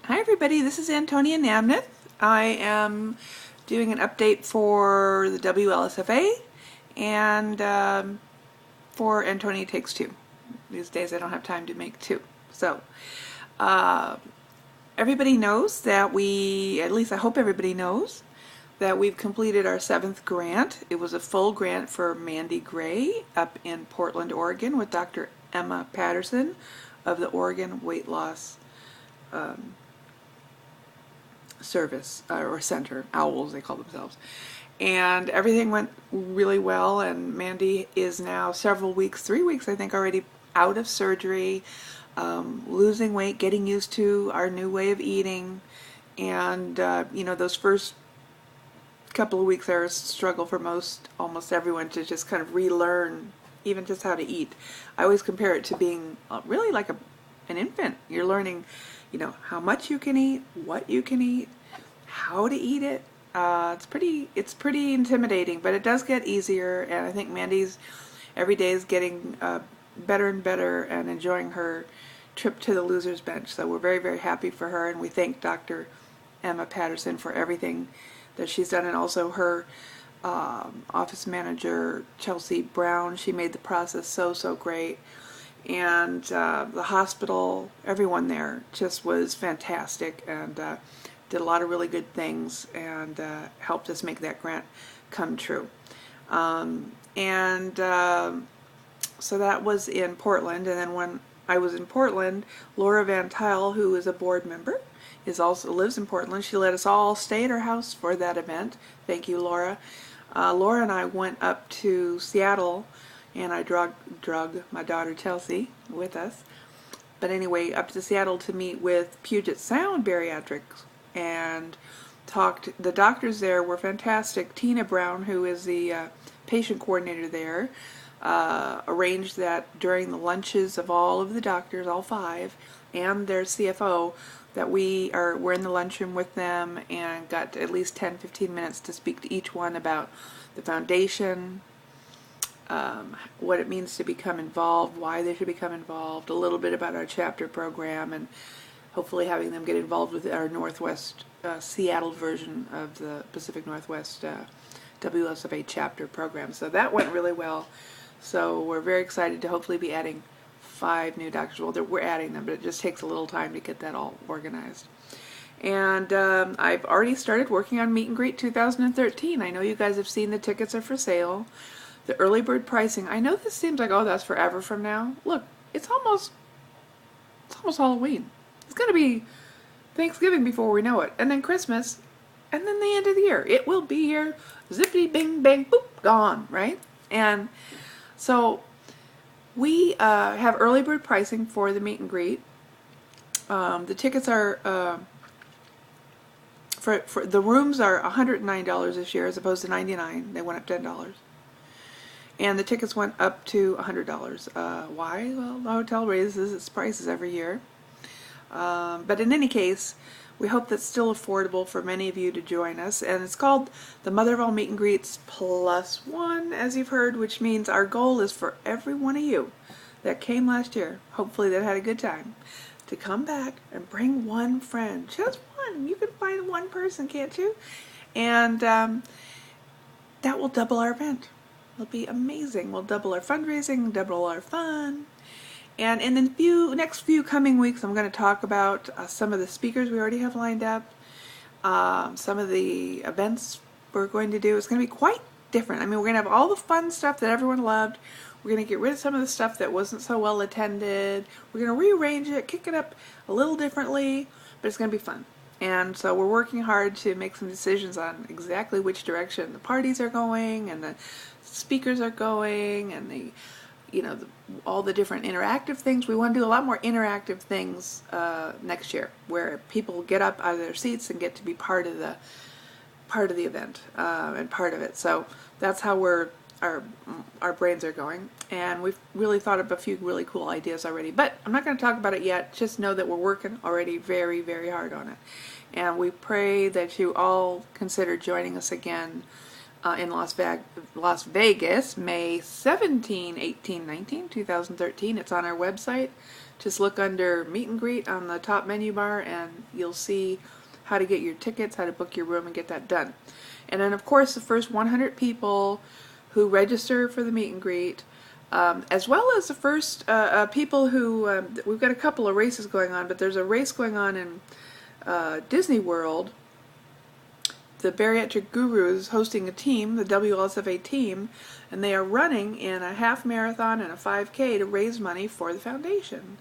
Hi everybody, this is Antonia Namneth. I am doing an update for the WLSFA and for Antonia Takes Two. These days I don't have time to make two. So uh, everybody knows that at least I hope everybody knows, that we've completed our 7th grant. It was a full grant for Mandy Gray up in Portland, Oregon with Dr. Emma Patterson of the Oregon Weight Loss Service or Center, OWLS they call themselves. And everything went really well, and Mandy is now several weeks, 3 weeks I think already, out of surgery, losing weight, getting used to our new way of eating. And those first couple of weeks are a struggle for almost everyone to just kind of relearn even just how to eat. I always compare it to being really like an infant. You're learning, how much you can eat, what you can eat, how to eat it. It's pretty intimidating, but it does get easier, and I think Mandy's every day is getting better and better and enjoying her trip to the loser's bench. So we're very, very happy for her, and we thank Dr. Emma Patterson for everything that she's done, and also her office manager, Chelsea Brown. She made the process so great. And the hospital, everyone there just was fantastic and did a lot of really good things and helped us make that grant come true. So that was in Portland, and then when I was in Portland, Laura Van Tile, who is a board member, lives in Portland. She let us all stay at her house for that event. Thank you, Laura. Laura and I went up to Seattle, and I drug my daughter Chelsea with us. But anyway, up to Seattle to meet with Puget Sound Bariatrics and talked. The doctors there were fantastic. Tina Brown, who is the patient coordinator there, arranged that during the lunches of all of the doctors, all 5, and their CFO, that we're in the lunchroom with them and got at least 10-15 minutes to speak to each one about the foundation, what it means to become involved, why they should become involved, a little bit about our chapter program, and hopefully having them get involved with our Northwest Seattle version of the Pacific Northwest WLSFA chapter program. So that went really well. So we're very excited to hopefully be adding 5 new doctors. Well, we're adding them, but it just takes a little time to get that all organized. And I've already started working on Meet and Greet 2013. I know you guys have seen the tickets are for sale. The early bird pricing. I know this seems like, oh, that's forever from now. Look, it's almost Halloween. It's going to be Thanksgiving before we know it, and then Christmas, and then the end of the year. It will be here. Zippity bing bang boop, gone, right? And so we have early bird pricing for the meet and greet. The tickets are for the rooms are $109 this year as opposed to $99. They went up $10. And the tickets went up to $100. Why? Well, the hotel raises its prices every year. But in any case, we hope that's still affordable for many of you to join us. And it's called the Mother of All Meet and Greets +1, as you've heard, which means our goal is for every one of you that came last year, hopefully that had a good time, to come back and bring one friend. Just one. You can find one person, can't you? And that will double our event. It'll be amazing. We'll double our fundraising, double our fun. And in the next few coming weeks, I'm going to talk about some of the speakers we already have lined up, some of the events we're going to do. It's going to be quite different. I mean, we're going to have all the fun stuff that everyone loved. We're going to get rid of some of the stuff that wasn't so well attended. We're going to rearrange it, kick it up a little differently, but it's going to be fun. And so we're working hard to make some decisions on exactly which direction the parties are going and the speakers are going and all the different interactive things. We want to do a lot more interactive things next year, where people get up out of their seats and get to be part of the event and part of it. So that's how our brains are going, and we've really thought of a few really cool ideas already. But I'm not going to talk about it yet. Just know that we're working already very, very hard on it, and we pray that you all consider joining us again in Las Vegas, May 17, 18, 19, 2013. It's on our website, Just look under Meet and Greet on the top menu bar and you'll see how to get your tickets, how to book your room, and get that done. And then of course the first 100 people who register for the Meet and Greet, as well as the first people who, we've got a couple of races going on, but there's a race going on in Disney World. The Bariatric Guru is hosting a team, the WLSFA team, and they are running in a half marathon and a 5K to raise money for the foundation.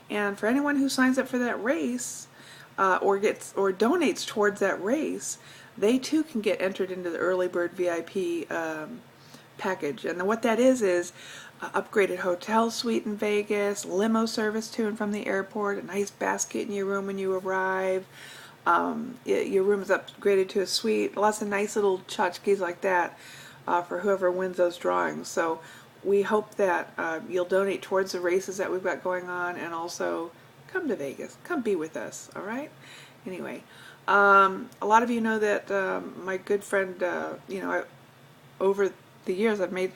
And for anyone who signs up for that race, or donates towards that race, they too can get entered into the early bird VIP package. And what that is upgraded hotel suite in Vegas, limo service to and from the airport, a nice basket in your room when you arrive. Your room is upgraded to a suite, lots of nice little tchotchkes like that for whoever wins those drawings. So we hope that you'll donate towards the races that we've got going on, and also come to Vegas. Come be with us, all right? Anyway, a lot of you know that my good friend, over the years I've made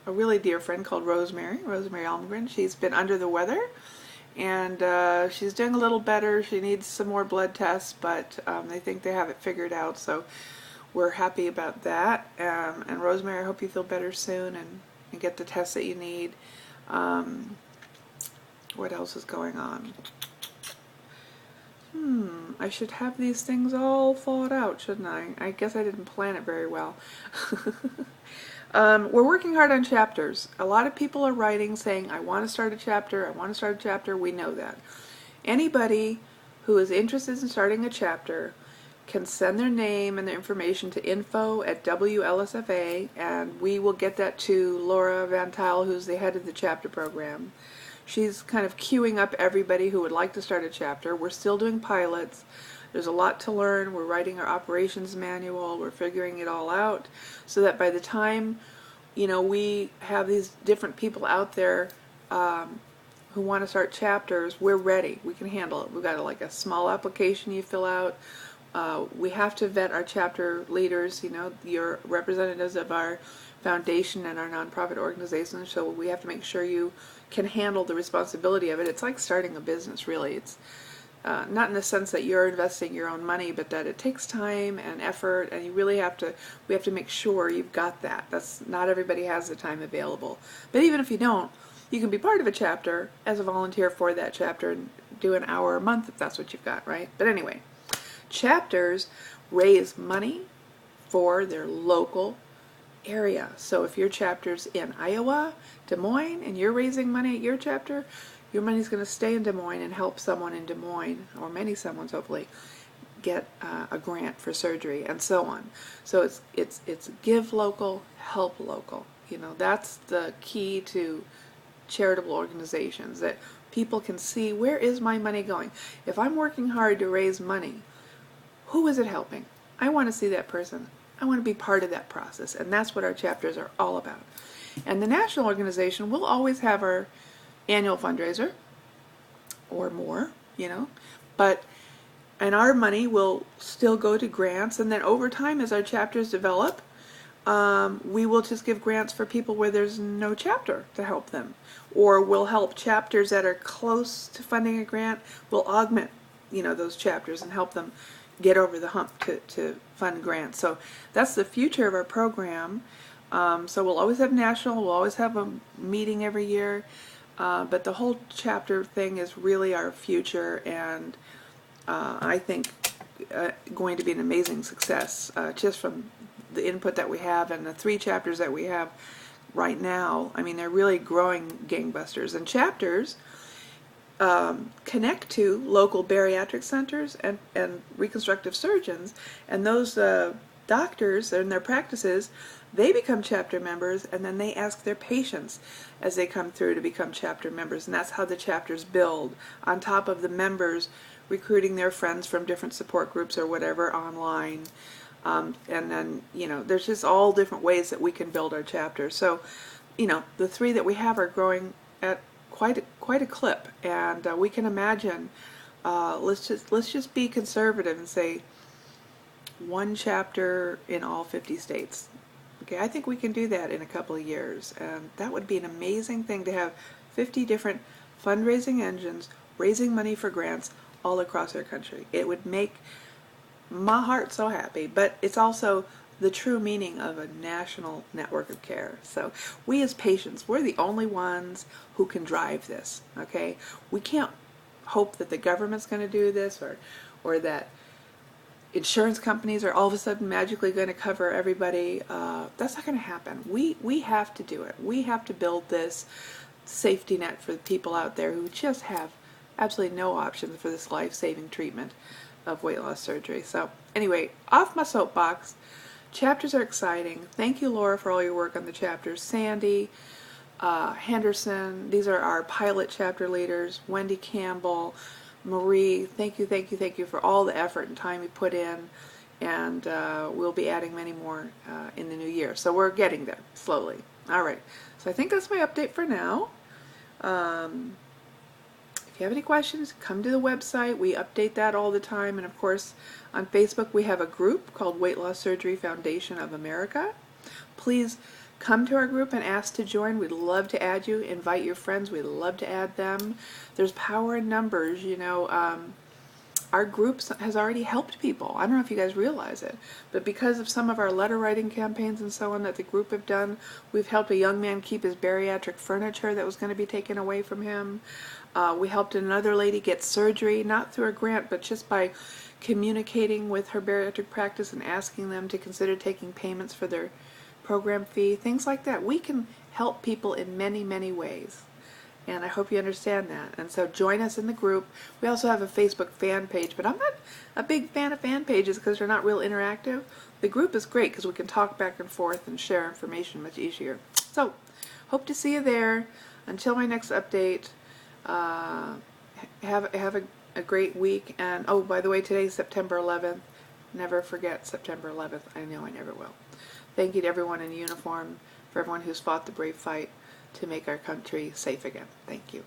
a really dear friend called Rosemary Almgren. She's been under the weather, and she's doing a little better. She needs some more blood tests, but they think they have it figured out, so we're happy about that. And Rosemary, I hope you feel better soon and get the tests that you need. What else is going on? I should have these things all thought out, shouldn't I? I guess I didn't plan it very well. We're working hard on chapters. A lot of people are writing saying, I want to start a chapter, I want to start a chapter. We know that. Anybody who is interested in starting a chapter can send their name and their information to info@WLSFA, and we will get that to Laura Van Tuyl, who's the head of the chapter program. She's kind of queuing up everybody who would like to start a chapter. We're still doing pilots. There's a lot to learn. We're writing our operations manual. We're figuring it all out so that by the time, we have these different people out there who want to start chapters, we're ready. We can handle it. We've got a small application you fill out. We have to vet our chapter leaders, your representatives of our foundation and our nonprofit organizations, so we have to make sure you can handle the responsibility of it. It's like starting a business, really. It's not in the sense that you're investing your own money, but that it takes time and effort, and we have to make sure you've got that. Not everybody has the time available. But even if you don't, you can be part of a chapter as a volunteer for that chapter and do an hour a month if that's what you've got, right? But anyway, chapters raise money for their local area. So if your chapter's in Iowa, Des Moines, and you're raising money at your chapter, your money's going to stay in Des Moines and help someone in Des Moines, or many someone's hopefully, get a grant for surgery, and so on. So it's give local, help local. That's the key to charitable organizations, that people can see, where is my money going? If I'm working hard to raise money, who is it helping? I want to see that person. I want to be part of that process, and that's what our chapters are all about. And the national organization will always have our annual fundraiser, or more, and our money will still go to grants, and then over time as our chapters develop, we will just give grants for people where there's no chapter to help them, or we'll help chapters that are close to funding a grant. We'll augment those chapters and help them get over the hump to fund grants. So that's the future of our program. So we'll always have national, we'll always have a meeting every year, but the whole chapter thing is really our future, and I think going to be an amazing success, just from the input that we have and the 3 chapters that we have right now. I mean, they're really growing gangbusters, and chapters connect to local bariatric centers and reconstructive surgeons, and those doctors in their practices, they become chapter members, and then they ask their patients as they come through to become chapter members, and that's how the chapters build, on top of the members recruiting their friends from different support groups or whatever online. And then, there's just all different ways that we can build our chapters. So, the 3 that we have are growing at quite a clip, and we can imagine, let's just be conservative and say 1 chapter in all 50 states. Okay, I think we can do that in a couple of years, and that would be an amazing thing, to have 50 different fundraising engines, raising money for grants all across our country. It would make my heart so happy, but it's also the true meaning of a national network of care. So we as patients, we're the only ones who can drive this, okay? We can't hope that the government's going to do this, or that insurance companies are all of a sudden magically going to cover everybody. That's not going to happen. We have to do it. We have to build this safety net for the people out there who just have absolutely no options for this life-saving treatment of weight loss surgery. So anyway, off my soapbox. Chapters are exciting. Thank you, Laura, for all your work on the chapters. Sandy, Henderson, these are our pilot chapter leaders. Wendy Campbell, Marie, thank you for all the effort and time you put in. And we'll be adding many more in the new year. So we're getting there slowly. All right. So I think that's my update for now. If you have any questions, come to the website. We update that all the time. And of course, on Facebook, we have a group called Weight Loss Surgery Foundation of America. Please come to our group and ask to join. We'd love to add you. Invite your friends. We'd love to add them. There's power in numbers. You know, our group has already helped people. I don't know if you guys realize it, but because of some of our letter writing campaigns and so on that the group have done, we've helped a young man keep his bariatric furniture that was going to be taken away from him. We helped another lady get surgery, not through a grant, but just by communicating with her bariatric practice and asking them to consider taking payments for their program fee, things like that. We can help people in many, many ways. And I hope you understand that. And so join us in the group. We also have a Facebook fan page, but I'm not a big fan of fan pages because they're not real interactive. The group is great because we can talk back and forth and share information much easier. So, hope to see you there. Until my next update, have a great week. And oh, by the way, today's September 11th. Never forget September 11th. I know I never will. Thank you to everyone in uniform, for everyone who's fought the brave fight to make our country safe again. Thank you.